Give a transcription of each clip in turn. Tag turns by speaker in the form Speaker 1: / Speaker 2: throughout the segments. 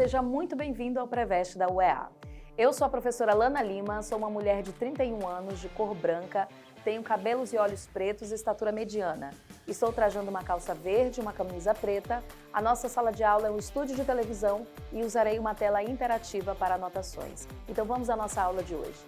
Speaker 1: seja muito bem-vindo ao Preveste da UEA. Eu sou a professora Lana Lima, sou uma mulher de 31 anos, de cor branca, tenho cabelos e olhos pretos e estatura mediana. Estou trajando uma calça verde e uma camisa preta. A nossa sala de aula é um estúdio de televisão e usarei uma tela interativa para anotações. Então vamos à nossa aula de hoje.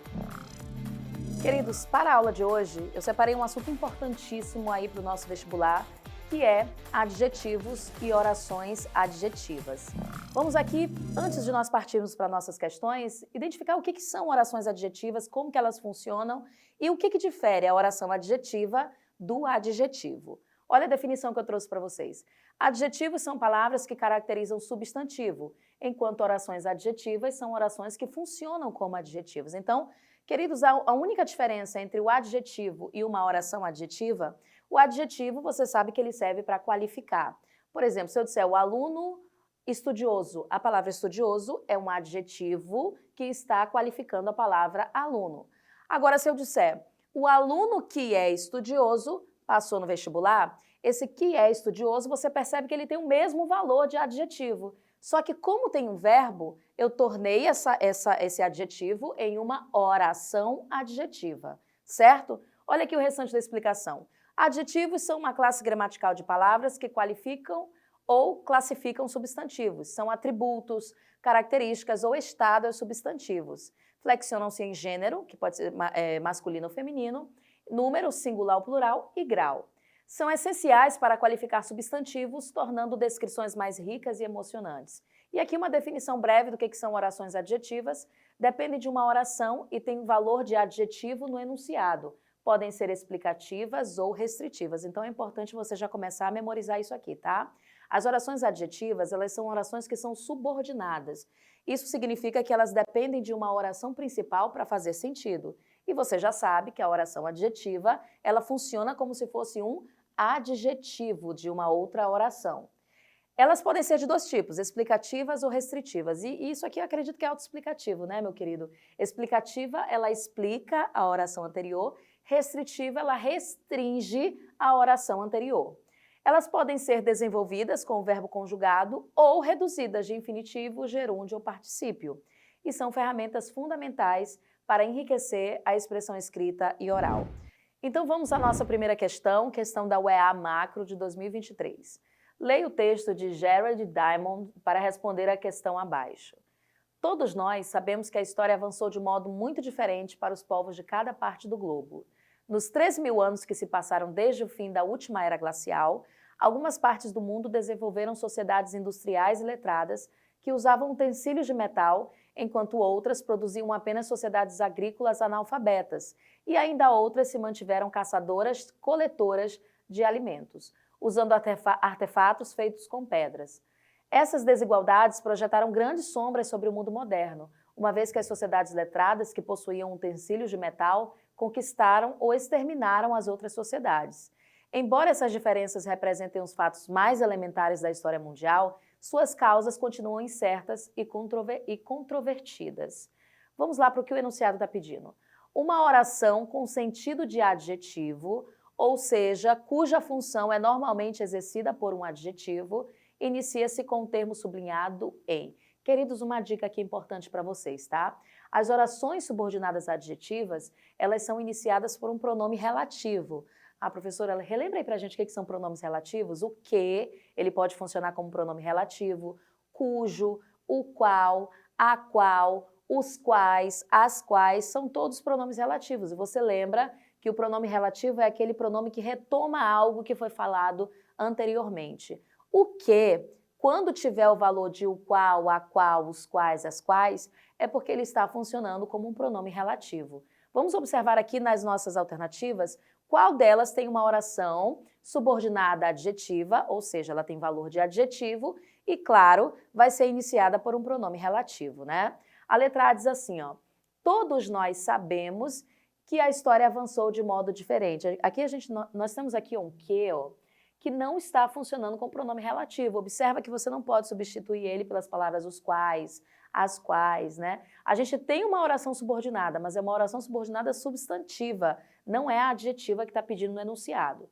Speaker 1: Queridos, para a aula de hoje, eu separei um assunto importantíssimo aí para o nosso vestibular, que é adjetivos e orações adjetivas. Vamos aqui, antes de nós partirmos para nossas questões, identificar o que são orações adjetivas, como que elas funcionam e o que difere a oração adjetiva do adjetivo. Olha a definição que eu trouxe para vocês. Adjetivos são palavras que caracterizam substantivo, enquanto orações adjetivas são orações que funcionam como adjetivos. Então, queridos, a única diferença entre o adjetivo e uma oração adjetiva, o adjetivo, você sabe que ele serve para qualificar. Por exemplo, se eu disser o aluno estudioso, a palavra estudioso é um adjetivo que está qualificando a palavra aluno. Agora, se eu disser o aluno que é estudioso passou no vestibular, esse que é estudioso, você percebe que ele tem o mesmo valor de adjetivo. Só que como tem um verbo, eu tornei esse adjetivo em uma oração adjetiva, certo? Olha aqui o restante da explicação. Adjetivos são uma classe gramatical de palavras que qualificam ou classificam substantivos. São atributos, características ou estado aos substantivos. Flexionam-se em gênero, que pode ser masculino ou feminino, número, singular ou plural e grau. São essenciais para qualificar substantivos, tornando descrições mais ricas e emocionantes. E aqui uma definição breve do que são orações adjetivas. Depende de uma oração e tem um valor de adjetivo no enunciado. Podem ser explicativas ou restritivas. Então é importante você já começar a memorizar isso aqui, tá? As orações adjetivas, elas são orações que são subordinadas. Isso significa que elas dependem de uma oração principal para fazer sentido. E você já sabe que a oração adjetiva, ela funciona como se fosse um adjetivo de uma outra oração. Elas podem ser de dois tipos, explicativas ou restritivas. E isso aqui eu acredito que é autoexplicativo, né, meu querido? Explicativa, ela explica a oração anterior. Restritiva, ela restringe a oração anterior. Elas podem ser desenvolvidas com o verbo conjugado ou reduzidas de infinitivo, gerúndio ou particípio. E são ferramentas fundamentais para enriquecer a expressão escrita e oral. Então vamos à nossa primeira questão, questão da UEA Macro de 2023. Leia o texto de Gerald Diamond para responder a questão abaixo. Todos nós sabemos que a história avançou de modo muito diferente para os povos de cada parte do globo. Nos 3.000 anos que se passaram desde o fim da última era glacial, algumas partes do mundo desenvolveram sociedades industriais e letradas que usavam utensílios de metal, enquanto outras produziam apenas sociedades agrícolas analfabetas, e ainda outras se mantiveram caçadoras, coletoras de alimentos, usando artefatos feitos com pedras. Essas desigualdades projetaram grandes sombras sobre o mundo moderno, uma vez que as sociedades letradas que possuíam utensílios de metal conquistaram ou exterminaram as outras sociedades. Embora essas diferenças representem os fatos mais elementares da história mundial, suas causas continuam incertas e controvertidas. Vamos lá para o que o enunciado está pedindo. Uma oração com sentido de adjetivo, ou seja, cuja função é normalmente exercida por um adjetivo, inicia-se com o termo sublinhado em. Queridos, uma dica aqui importante para vocês, tá? As orações subordinadas adjetivas, elas são iniciadas por um pronome relativo. Ah, professora, relembra aí pra gente o que são pronomes relativos? O que, ele pode funcionar como pronome relativo, cujo, o qual, a qual, os quais, as quais, são todos pronomes relativos. E você lembra que o pronome relativo é aquele pronome que retoma algo que foi falado anteriormente. O que, quando tiver o valor de o qual, a qual, os quais, as quais, é porque ele está funcionando como um pronome relativo. Vamos observar aqui nas nossas alternativas qual delas tem uma oração subordinada adjetiva, ou seja, ela tem valor de adjetivo e, claro, vai ser iniciada por um pronome relativo, né? A letra A diz assim, ó, todos nós sabemos que a história avançou de modo diferente. Aqui nós temos aqui um que, ó, que não está funcionando com pronome relativo. Observa que você não pode substituir ele pelas palavras os quais, as quais, né? A gente tem uma oração subordinada, mas é uma oração subordinada substantiva, não é a adjetiva que está pedindo no enunciado.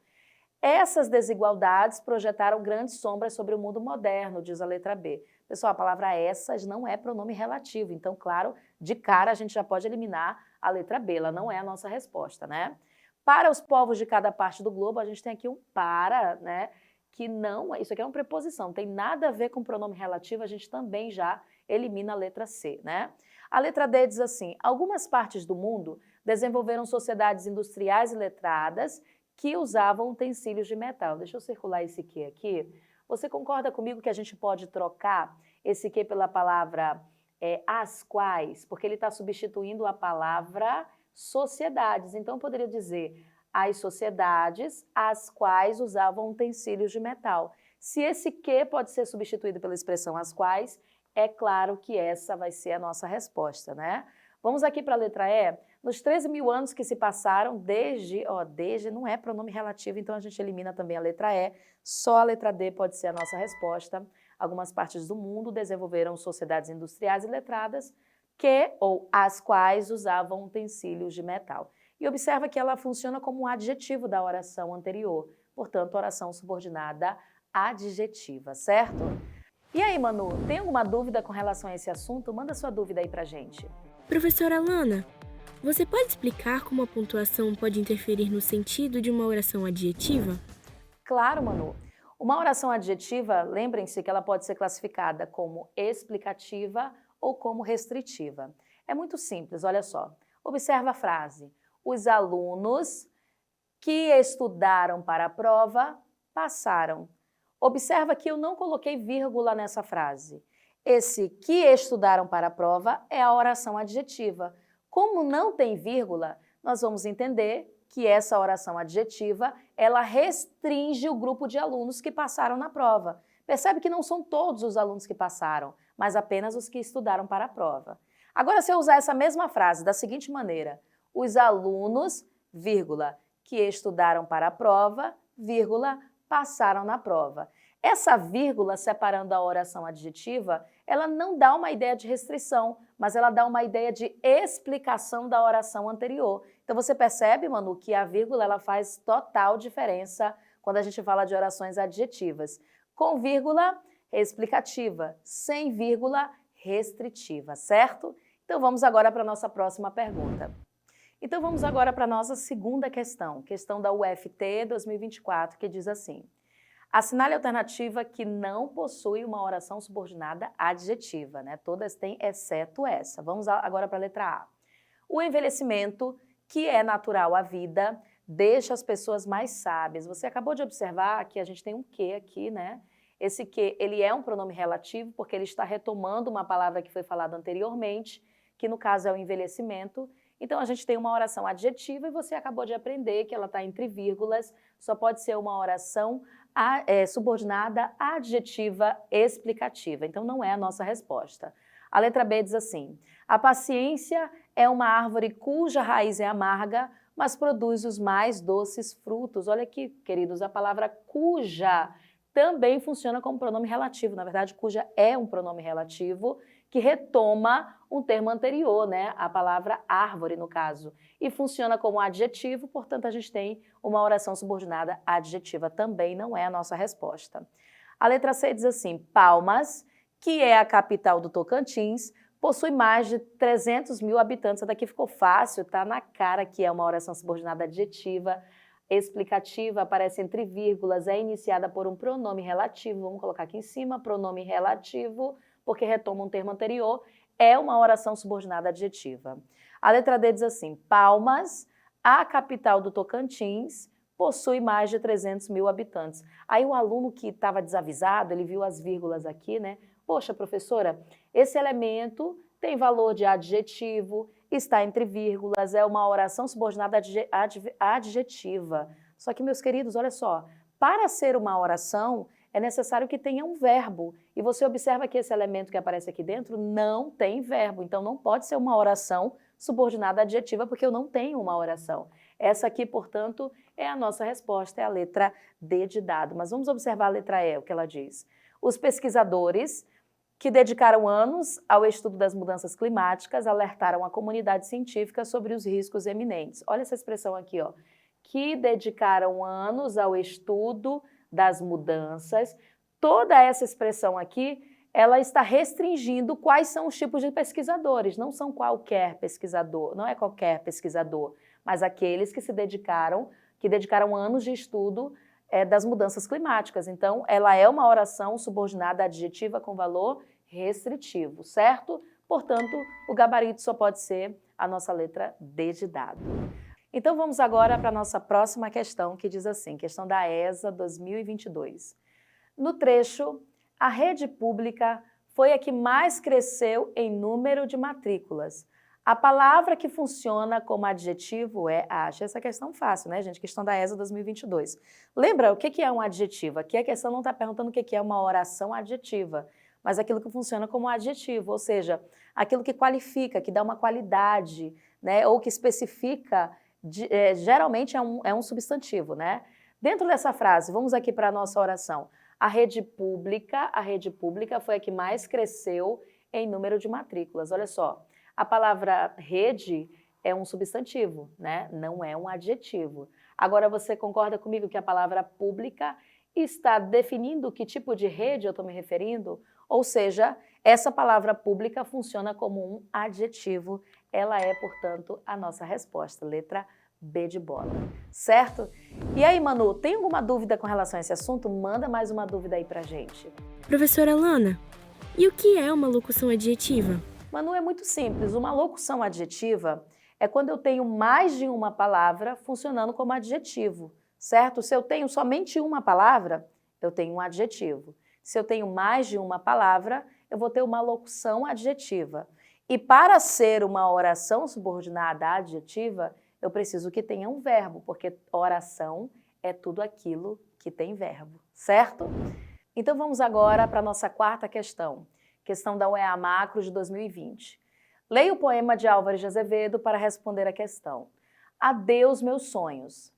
Speaker 1: Essas desigualdades projetaram grandes sombras sobre o mundo moderno, diz a letra B. Pessoal, a palavra essas não é pronome relativo, então, claro, de cara a gente já pode eliminar a letra B, ela não é a nossa resposta, né? Para os povos de cada parte do globo, a gente tem aqui um para, né? Que não, isso aqui é uma preposição, tem nada a ver com pronome relativo, a gente também já elimina a letra C, né? A letra D diz assim, algumas partes do mundo desenvolveram sociedades industriais e letradas que usavam utensílios de metal. Deixa eu circular esse que aqui. Você concorda comigo que a gente pode trocar esse que pela palavra as quais? Porque ele está substituindo a palavra sociedades. Então, eu poderia dizer as sociedades as quais usavam utensílios de metal. Se esse que pode ser substituído pela expressão as quais, é claro que essa vai ser a nossa resposta, né? Vamos aqui para a letra E. Nos 13 mil anos que se passaram desde não é pronome relativo, então a gente elimina também a letra E, só a letra D pode ser a nossa resposta. Algumas partes do mundo desenvolveram sociedades industriais e letradas que ou as quais usavam utensílios de metal. E observa que ela funciona como um adjetivo da oração anterior, portanto, oração subordinada adjetiva, certo? E aí, Manu, tem alguma dúvida com relação a esse assunto? Manda sua dúvida aí pra gente.
Speaker 2: Professora Lana, você pode explicar como a pontuação pode interferir no sentido de uma oração adjetiva?
Speaker 1: Claro, Manu. Uma oração adjetiva, lembrem-se que ela pode ser classificada como explicativa ou como restritiva. É muito simples, olha só. Observa a frase. Os alunos que estudaram para a prova passaram. Observa que eu não coloquei vírgula nessa frase. Esse que estudaram para a prova é a oração adjetiva. Como não tem vírgula, nós vamos entender que essa oração adjetiva, ela restringe o grupo de alunos que passaram na prova. Percebe que não são todos os alunos que passaram, mas apenas os que estudaram para a prova. Agora, se eu usar essa mesma frase da seguinte maneira, os alunos, vírgula, que estudaram para a prova, vírgula, passaram na prova. Essa vírgula separando a oração adjetiva, ela não dá uma ideia de restrição, mas ela dá uma ideia de explicação da oração anterior. Então você percebe, Manu, que a vírgula ela faz total diferença quando a gente fala de orações adjetivas. Com vírgula, explicativa. Sem vírgula, restritiva, certo? Então vamos agora para a nossa próxima pergunta. Então vamos agora para a nossa segunda questão da UFT 2024, que diz assim: assinale a alternativa que não possui uma oração subordinada adjetiva, né? Todas têm, exceto essa. Vamos agora para a letra A. O envelhecimento, que é natural à vida, deixa as pessoas mais sábias. Você acabou de observar que a gente tem um que aqui, né? Esse que, ele é um pronome relativo porque ele está retomando uma palavra que foi falada anteriormente, que no caso é o envelhecimento. Então, a gente tem uma oração adjetiva e você acabou de aprender que ela está entre vírgulas, só pode ser uma oração subordinada adjetiva explicativa. Então, não é a nossa resposta. A letra B diz assim: a paciência é uma árvore cuja raiz é amarga, mas produz os mais doces frutos. Olha aqui, queridos, a palavra cuja também funciona como pronome relativo. Na verdade, cuja é um pronome relativo que retoma um termo anterior, né? A palavra árvore, no caso. E funciona como adjetivo, portanto, a gente tem uma oração subordinada adjetiva. Também não é a nossa resposta. A letra C diz assim: Palmas, que é a capital do Tocantins, possui mais de 300 mil habitantes. Essa daqui ficou fácil, tá na cara que é uma oração subordinada adjetiva. Explicativa, aparece entre vírgulas, é iniciada por um pronome relativo. Vamos colocar aqui em cima, pronome relativo, porque retoma um termo anterior, é uma oração subordinada adjetiva. A letra D diz assim: Palmas, a capital do Tocantins, possui mais de 300 mil habitantes. Aí o aluno que estava desavisado, ele viu as vírgulas aqui, né? Poxa, professora, esse elemento tem valor de adjetivo, está entre vírgulas, é uma oração subordinada adjetiva. Só que, meus queridos, olha só, para ser uma oração, é necessário que tenha um verbo. E você observa que esse elemento que aparece aqui dentro não tem verbo. Então, não pode ser uma oração subordinada adjetiva, porque eu não tenho uma oração. Essa aqui, portanto, é a nossa resposta, é a letra D de dado. Mas vamos observar a letra E, o que ela diz. Os pesquisadores que dedicaram anos ao estudo das mudanças climáticas alertaram a comunidade científica sobre os riscos eminentes. Olha essa expressão aqui, ó. Que dedicaram anos ao estudo das mudanças. Toda essa expressão aqui ela está restringindo quais são os tipos de pesquisadores. Não são qualquer pesquisador, não é qualquer pesquisador, mas aqueles que dedicaram anos de estudo das mudanças climáticas. Então, ela é uma oração subordinada adjetiva com valor restritivo, certo? Portanto, o gabarito só pode ser a nossa letra D de dado. Então, vamos agora para a nossa próxima questão, que diz assim, questão da ESA 2022. No trecho, a rede pública foi a que mais cresceu em número de matrículas. A palavra que funciona como adjetivo é... Achei essa questão fácil, né, gente? Questão da ESA 2022. Lembra o que é um adjetivo? Aqui a questão não está perguntando o que é uma oração adjetiva, mas aquilo que funciona como adjetivo, ou seja, aquilo que qualifica, que dá uma qualidade, né, ou que especifica, geralmente é um substantivo, né? Dentro dessa frase, vamos aqui para a nossa oração. A rede pública foi a que mais cresceu em número de matrículas. Olha só, a palavra rede é um substantivo, né? Não é um adjetivo. Agora, você concorda comigo que a palavra pública está definindo que tipo de rede eu estou me referindo? Ou seja, essa palavra pública funciona como um adjetivo. Ela é, portanto, a nossa resposta, letra B de bola, certo? E aí, Manu, tem alguma dúvida com relação a esse assunto? Manda mais uma dúvida aí pra gente.
Speaker 2: Professora Lana, e o que é uma locução adjetiva?
Speaker 1: Manu, é muito simples. Uma locução adjetiva é quando eu tenho mais de uma palavra funcionando como adjetivo, certo? Se eu tenho somente uma palavra, eu tenho um adjetivo. Se eu tenho mais de uma palavra, eu vou ter uma locução adjetiva. E para ser uma oração subordinada adjetiva, eu preciso que tenha um verbo, porque oração é tudo aquilo que tem verbo, certo? Então vamos agora para a nossa quarta questão, questão da UEA Macro de 2020. Leia o poema de Álvares de Azevedo para responder a questão. Adeus, meus sonhos.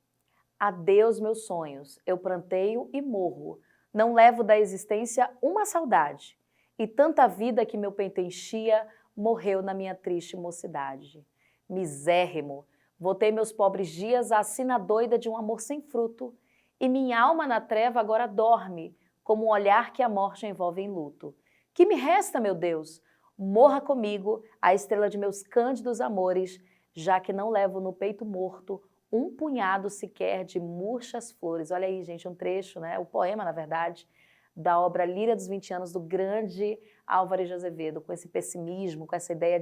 Speaker 1: Adeus, meus sonhos. Eu pranteio e morro. Não levo da existência uma saudade. E tanta vida que meu peito enchia morreu na minha triste mocidade. Misérrimo. Votei meus pobres dias à sina doida de um amor sem fruto, e minha alma na treva agora dorme, como um olhar que a morte envolve em luto. Que me resta, meu Deus? Morra comigo a estrela de meus cândidos amores, já que não levo no peito morto um punhado sequer de murchas flores. Olha aí, gente, um trecho, né? O poema, na verdade, da obra Líria dos 20 anos, do grande Álvares de Azevedo, com esse pessimismo, com essa ideia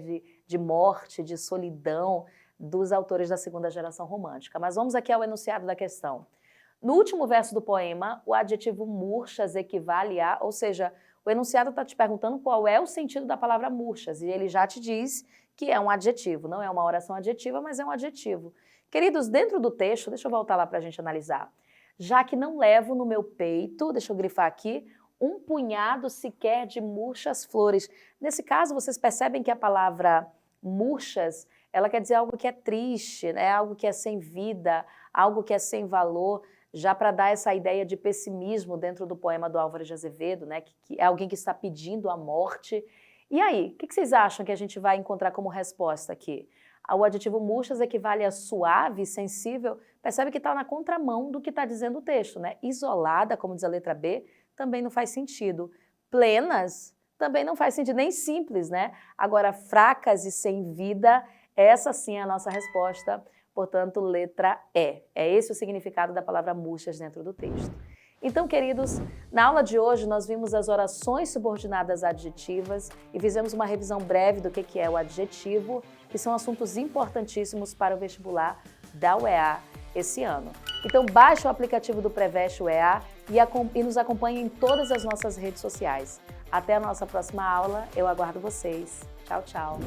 Speaker 1: de morte, de solidão, dos autores da segunda geração romântica. Mas vamos aqui ao enunciado da questão. No último verso do poema, o adjetivo murchas equivale a, ou seja, o enunciado está te perguntando qual é o sentido da palavra murchas, e ele já te diz que é um adjetivo, não é uma oração adjetiva, mas é um adjetivo. Queridos, dentro do texto, deixa eu voltar lá para a gente analisar. Já que não levo no meu peito, deixa eu grifar aqui, um punhado sequer de murchas flores. Nesse caso, vocês percebem que a palavra murchas, ela quer dizer algo que é triste, né? Algo que é sem vida, algo que é sem valor, já para dar essa ideia de pessimismo dentro do poema do Álvares de Azevedo, né? Que é alguém que está pedindo a morte. E aí, o que vocês acham que a gente vai encontrar como resposta aqui? O adjetivo murchas equivale a suave, sensível, percebe que está na contramão do que está dizendo o texto, né? Isolada, como diz a letra B, também não faz sentido. Plenas, também não faz sentido, nem simples, né? Agora, fracas e sem vida, essa sim é a nossa resposta, portanto, letra E. É esse o significado da palavra murchas dentro do texto. Então, queridos, na aula de hoje nós vimos as orações subordinadas adjetivas e fizemos uma revisão breve do que é o adjetivo, que são assuntos importantíssimos para o vestibular da UEA esse ano. Então, baixe o aplicativo do Preveste UEA e nos acompanhe em todas as nossas redes sociais. Até a nossa próxima aula, eu aguardo vocês. Tchau, tchau!